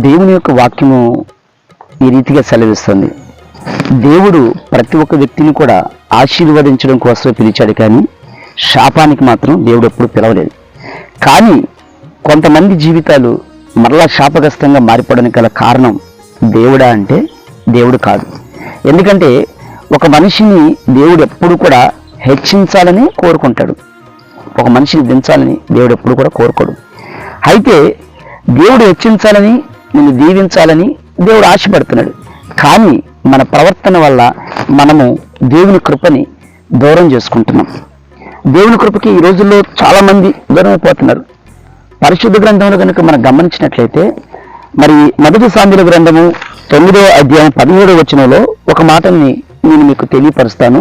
దేవుని యొక్క వాక్యము ఈ రీతిగా సెలవిస్తుంది. దేవుడు ప్రతి ఒక్క వ్యక్తిని కూడా ఆశీర్వదించడం కోసమే పిలిచాడు, కానీ శాపానికి మాత్రం దేవుడు ఎప్పుడు పిలవలేదు. కానీ కొంతమంది జీవితాలు మరలా శాపగ్రస్తంగా మారిపోవడానికి గల కారణం దేవుడా అంటే దేవుడు కాదు. ఎందుకంటే ఒక మనిషిని దేవుడు ఎప్పుడు కూడా హెచ్చించాలని కోరుకుంటాడు, ఒక మనిషిని దించాలని దేవుడు ఎప్పుడు కూడా కోరుకోడు. అయితే దేవుడు హెచ్చించాలని, నిన్ను దీవించాలని దేవుడు ఆశపడుతున్నాడు. కానీ మన ప్రవర్తన వల్ల మనము దేవుని కృపని దూరం చేసుకుంటున్నాం. దేవుని కృపకి ఈ రోజుల్లో చాలామంది దూరం అయిపోతున్నారు. పరిశుద్ధ గ్రంథంలో కనుక మనం గమనించినట్లయితే, మరి మొదటి సామెతల గ్రంథము 9వ అధ్యాయం 17వ వచనంలో ఒక మాటని నేను మీకు తెలియపరుస్తాను.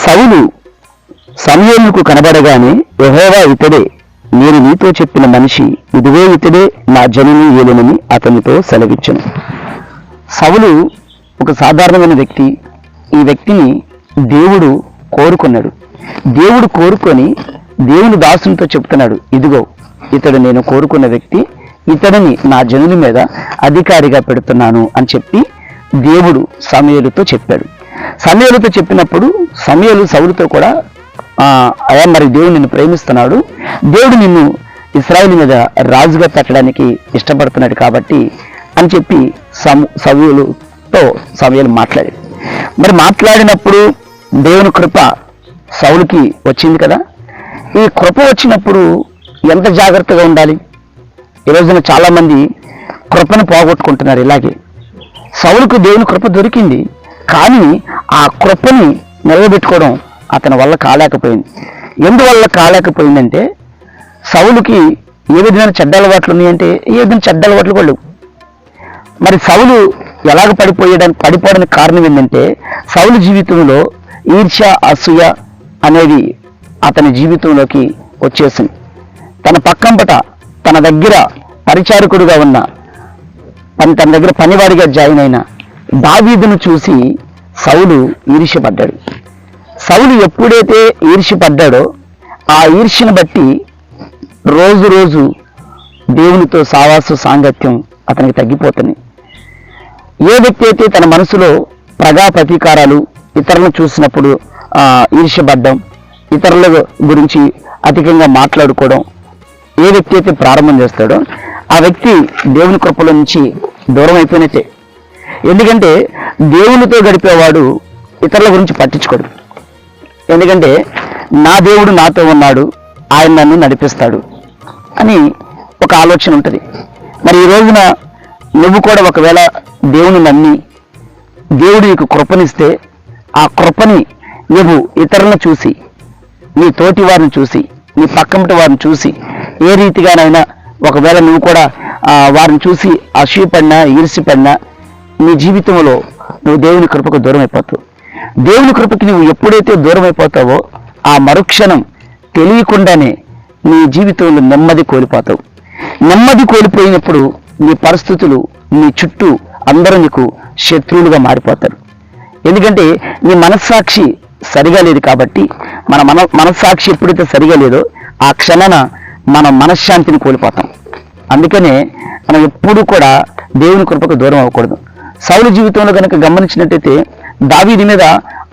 సౌలు సమూయేలుకు కనబడగానే, యెహోవా ఇతడే, నేను నీతో చెప్పిన మనిషి, ఇదిగో ఇతడే నా జనుని ఏలునని అతనితో సెలవిచ్చెను. సౌలు ఒక సాధారణమైన వ్యక్తి. ఈ వ్యక్తిని దేవుడు కోరుకున్నాడు. దేవుడు కోరుకొని దేవుని దాసునితో చెప్తున్నాడు, ఇదిగో ఇతడు నేను కోరుకున్న వ్యక్తి, ఇతడిని నా జనుల మీద అధికారిగా పెడుతున్నాను అని చెప్పి దేవుడు సమూయేలుతో చెప్పాడు. సమూయేలుతో చెప్పినప్పుడు సమూయేలు సౌలుతో కూడా, అయ్యా మరి దేవుడు నిన్ను ప్రేమిస్తున్నాడు, దేవుడు నిన్ను ఇశ్రాయేలు మీద రాజుగా పెట్టడానికి ఇష్టపడుతున్నాడు కాబట్టి అని చెప్పి సమూయేలుతో సమూయేలు మాట్లాడాడు. మరి మాట్లాడినప్పుడు దేవుని కృప సౌలుకి వచ్చింది కదా. ఈ కృప వచ్చినప్పుడు ఎంత జాగ్రత్తగా ఉండాలి. ఈ రోజున చాలామంది కృపను పోగొట్టుకుంటున్నారు. ఇలాగే సౌలుకు దేవుని కృప దొరికింది, కానీ ఆ కృపని నిలబెట్టుకోవడం అతని వల్ల కాలేకపోయింది. ఎందువల్ల కాలేకపోయిందంటే, సౌలుకి ఏ విధమైన చెడ్డ అలవాట్లు ఉన్నాయంటే ఏ విధమైన చెడ్డ అలవాట్లు కూడా లేవు. మరి సౌలు ఎలాగ పడిపోవడానికి కారణం ఏంటంటే, సౌలు జీవితంలో ఈర్ష్య, అసూయ అనేవి అతని జీవితంలోకి వచ్చేసింది. తన పక్కంపట తన దగ్గర పరిచారకుడుగా ఉన్న, తన దగ్గర పనివాడిగా జాయిన్ అయిన దావీదును చూసి సౌలు ఈర్ష్యపడ్డాడు. సౌలు ఎప్పుడైతే ఈర్ష్యపడ్డాడో ఆ ఈర్ష్యను బట్టి రోజు రోజు దేవునితో సావాస సాంగత్యం అతనికి తగ్గిపోతుంది. ఏ వ్యక్తి అయితే తన మనసులో ప్రగా ప్రతీకారాలు, ఇతరులను చూసినప్పుడు ఈర్ష్యపడ్డం, ఇతరుల గురించి అధికంగా మాట్లాడుకోవడం ఏ వ్యక్తి అయితే ప్రారంభం చేస్తాడో ఆ వ్యక్తి దేవుని కృపలో నుంచి దూరం అయిపోయినట్టే. ఎందుకంటే దేవునితో గడిపేవాడు ఇతరుల గురించి పట్టించుకోడు. ఎందుకంటే నా దేవుడు నాతో ఉన్నాడు, ఆయన నన్ను నడిపిస్తాడు అని ఒక ఆలోచన ఉంటుంది. మరి ఈ రోజున నువ్వు కూడా ఒకవేళ దేవుని నమ్మి దేవుడు నీకు కృపనిస్తే, ఆ కృపని నువ్వు ఇతరులను చూసి, నీ తోటి వారిని చూసి, నీ పక్కమటి వారిని చూసి ఏ రీతిగానైనా ఒకవేళ నువ్వు కూడా వారిని చూసి అసూయపడినా, ఈర్ష్యపడినా నీ జీవితంలో నువ్వు దేవుని కృపకు దూరం అయిపోతావు. దేవుని కృపకి నువ్వు ఎప్పుడైతే దూరం అయిపోతావో ఆ మరుక్షణం తెలియకుండానే నీ జీవితంలో నెమ్మది కోల్పోతావు. నెమ్మది కోల్పోయినప్పుడు నీ పరిస్థితులు, నీ చుట్టూ అందరూ నీకు శత్రువులుగా మారిపోతారు. ఎందుకంటే నీ మనస్సాక్షి సరిగా లేదు కాబట్టి, మన మనస్సాక్షి ఎప్పుడైతే సరిగా లేదో ఆ క్షణాన మనం మనశ్శాంతిని కోల్పోతాం. అందుకనే మనం ఎప్పుడూ కూడా దేవుని కృపకు దూరం అవ్వకూడదు. సౌలు జీవితంలో కనుక గమనించినట్టయితే దావీదు మీద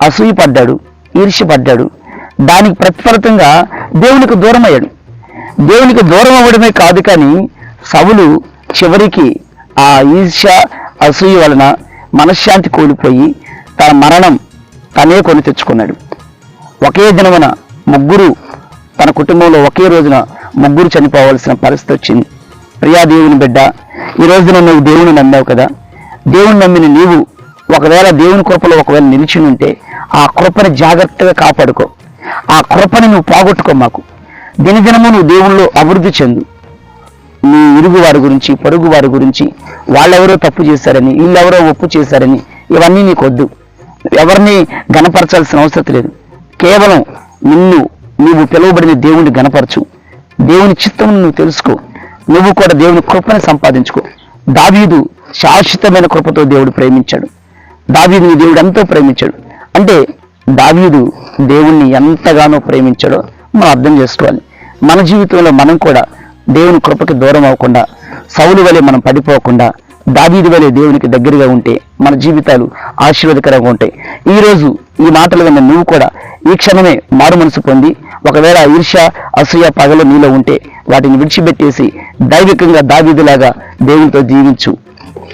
అసూయపడ్డాడు, ఈర్ష్యపడ్డాడు. దానికి ప్రతిఫలితంగా దేవునికి దూరం అయ్యాడు. దేవునికి దూరం అవ్వడమే కాదు, కానీ సౌలు చివరికి ఆ ఈర్ష్య, అసూయ వలన మనశ్శాంతి కోల్పోయి తన మరణం తనే కొని తెచ్చుకున్నాడు. ఒకే దినమున ముగ్గురు, తన కుటుంబంలో ఒకే రోజున ముగ్గురు చనిపోవాల్సిన పరిస్థితి వచ్చింది. ప్రియా దేవుని బిడ్డ, ఈ రోజున నువ్వు దేవుని నమ్మావు కదా. దేవుని నమ్మిన నీవు ఒకవేళ దేవుని కృపలో ఒకవేళ నిలిచి ఉంటే ఆ కృపని జాగ్రత్తగా కాపాడుకో. ఆ కృపని నువ్వు పోగొట్టుకో. మాకు దినదినము నువ్వు దేవుళ్ళు అభివృద్ధి చెందు. నీ ఇరుగు వారి గురించి, పొరుగు వారి గురించి, వాళ్ళెవరో తప్పు చేశారని, వీళ్ళెవరో ఒప్పు చేశారని ఇవన్నీ నీకొద్దు. ఎవరిని గణపరచాల్సిన అవసరం లేదు. కేవలం నీవు పిలువబడిన దేవుని గణపరచు. దేవుని చిత్తం నువ్వు తెలుసుకో. నువ్వు కూడా దేవుని కృపని సంపాదించుకో. దావీదు శాశ్వతమైన కృపతో దేవుడు ప్రేమించాడు. దావీదుని దేవుడు ఎంతో ప్రేమించాడు. అంటే దావీదు దేవుణ్ణి ఎంతగానో ప్రేమించాడో మనం అర్థం చేసుకోవాలి. మన జీవితంలో మనం కూడా దేవుని కృపకి దూరం అవ్వకుండా సౌలు వలె మనం పడిపోకుండా దావీదు వలె దేవునికి దగ్గరగా ఉంటే మన జీవితాలు ఆశీర్వాదకరంగా ఉంటాయి. ఈరోజు ఈ మాటలు విన్న నువ్వు కూడా ఈ క్షణమే మారు మనసు పొంది, ఒకవేళ ఈర్ష్య, అసూయ, పగలు నీలో ఉంటే వాటిని విడిచిపెట్టేసి దైవికంగా దావీదులాగా దేవునితో జీవించు.